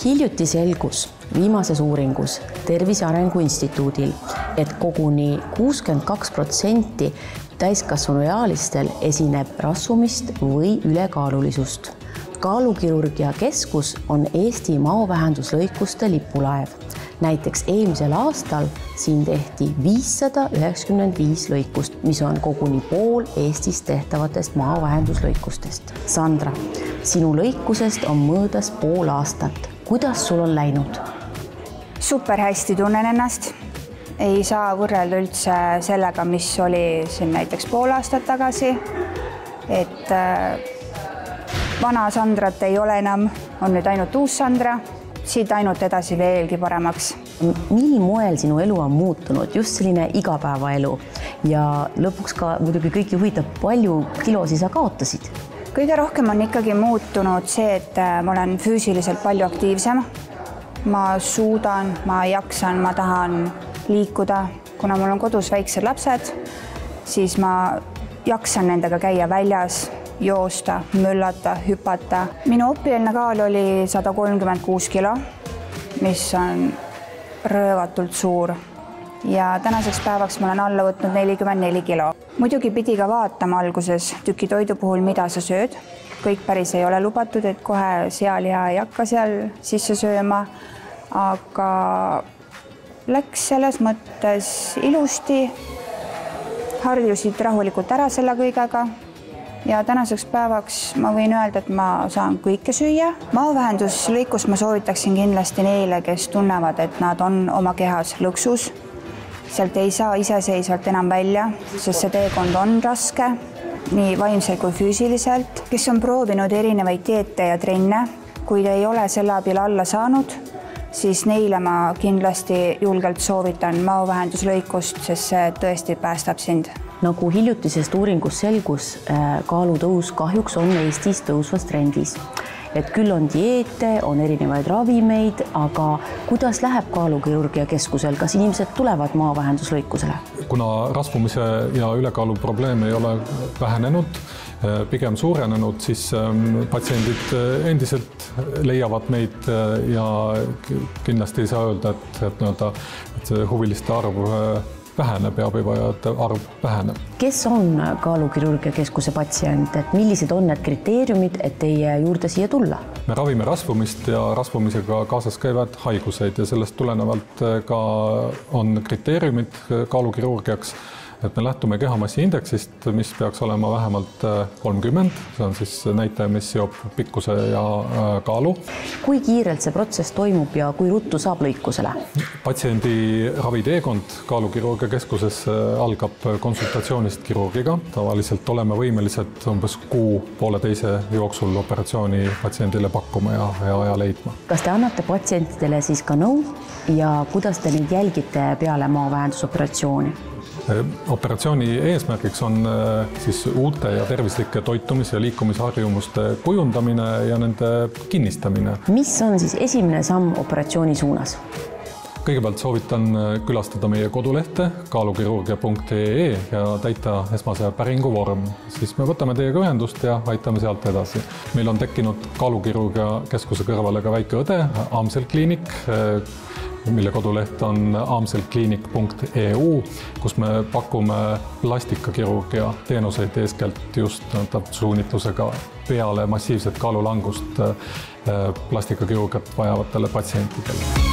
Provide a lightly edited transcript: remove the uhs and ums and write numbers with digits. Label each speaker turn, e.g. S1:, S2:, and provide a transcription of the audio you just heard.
S1: Hiljuti selgus viimases uuringus Tervise Arengu Instituudil, et koguni 62% täiskasvanuealistel esineb rasvumist või ülekaalulisust. Kaalukirurgia keskus on Eesti maovähenduslõikuste lipulaev. Näiteks eelmisel aastal siin tehti 595 lõikust, mis on koguni pool Eestis tehtavatest maovähenduslõikustest. Sandra, sinu lõikusest on möödas pool aastat. Kuidas sul on läinud?
S2: Super hästi tunnen ennast. Ei saa võrrelda üldse sellega, mis oli siin näiteks pool aastat tagasi. Et vana Sandrat ei ole enam, on nüüd ainult uus Sandra. Siit ainult edasi veelgi paremaks.
S1: Mil moel sinu elu on muutunud, just selline igapäevaelu ja lõpuks ka muidugi kõiki huvitab, palju kilosi sa kaotasid?
S2: Kõige rohkem on ikkagi muutunud see, et ma olen füüsiliselt palju aktiivsem. Ma suudan, ma jaksan, ma tahan liikuda. Kuna mul on kodus väiksed lapsed, siis ma jaksan nendega käia väljas, joosta, möllata, hüpata. Minu õpieelne kaal oli 136 kilo, mis on röövatult suur. Ja tänaseks päevaks ma olen alla võtnud 44 kilo. Muidugi pidi ka vaatama alguses tüki toidu puhul, mida sa sööd. Kõik päris ei ole lubatud, et kohe sealiha ei hakka seal sisse sööma. Aga läks selles mõttes ilusti. Harjusid rahulikult ära selle kõigega. Ja tänaseks päevaks ma võin öelda, et ma saan kõike süüa. Maovähenduslõikust ma soovitaksin kindlasti neile, kes tunnevad, et nad on oma kehas lõksus. Sealt ei saa iseseisvalt enam välja, sest see teekond on raske, nii vaimselt kui füüsiliselt. Kes on proovinud erinevaid dieete ja trenne, kuid ei ole selle abil alla saanud, siis neile ma kindlasti julgelt soovitan maovähenduslõikust, sest see tõesti päästab sind.
S1: Nagu hiljutisest uuringust selgus, kaalutõus kahjuks on Eestis tõusvas trendis. Et küll on dieete, on erinevaid ravimeid, aga kuidas läheb kaalukirurgia keskusel? Kas inimesed tulevad maovähenduslõikusele?
S3: Kuna rasvumise ja ülekaalu probleem ei ole vähenenud, pigem suurenenud, siis patsiendid endiselt leiavad meid ja kindlasti ei saa öelda, et huviliste arv väheneb ja abivajajate arv väheneb.
S1: Kes on kaalukirurgia keskuse patsient, et millised on need kriteeriumid, et teie juurde siia tulla?
S3: Me ravime rasvumist ja rasvumisega kaasas käivad haiguseid ja sellest tulenevalt ka on kriteeriumid kaalukirurgiaks, et me lähtume kehamassi indeksist, mis peaks olema vähemalt 30. See on siis näitaja, mis seob pikkuse ja kaalu.
S1: Kui kiirelt see protsess toimub ja kui ruttu saab lõikusele?
S3: Patsiendi raviteekond kaalukirurgia keskuses algab konsultatsioonist kirurgiga. Tavaliselt oleme võimelised umbes kuu-pooleteise jooksul operatsiooni patsiendile pakkuma ja aja leidma. Kas
S1: te annate patsientidele siis ka nõu ja kuidas te neid jälgite peale maovähendusoperatsiooni?
S3: Operatsiooni eesmärgiks on siis uute ja tervislike toitumis- ja liikumisharjumuste kujundamine ja nende kinnistamine.
S1: Mis on siis esimene samm operatsiooni suunas?
S3: Kõigepealt soovitan külastada meie kodulehte kaalukirurgia.ee ja täita esmase päringu vorm. Siis me võtame teiega ühendust ja aitame sealt edasi. Meil on tekkinud kaalukirurgia keskuse kõrvale ka väike õde, Amsel kliinik, mille koduleht on amselkliinik.eu, kus me pakume plastikakirurgia teenuseid eeskält just suunitlusega peale massiivset kaalulangust plastikakirurgiat vajavatele patsientidele.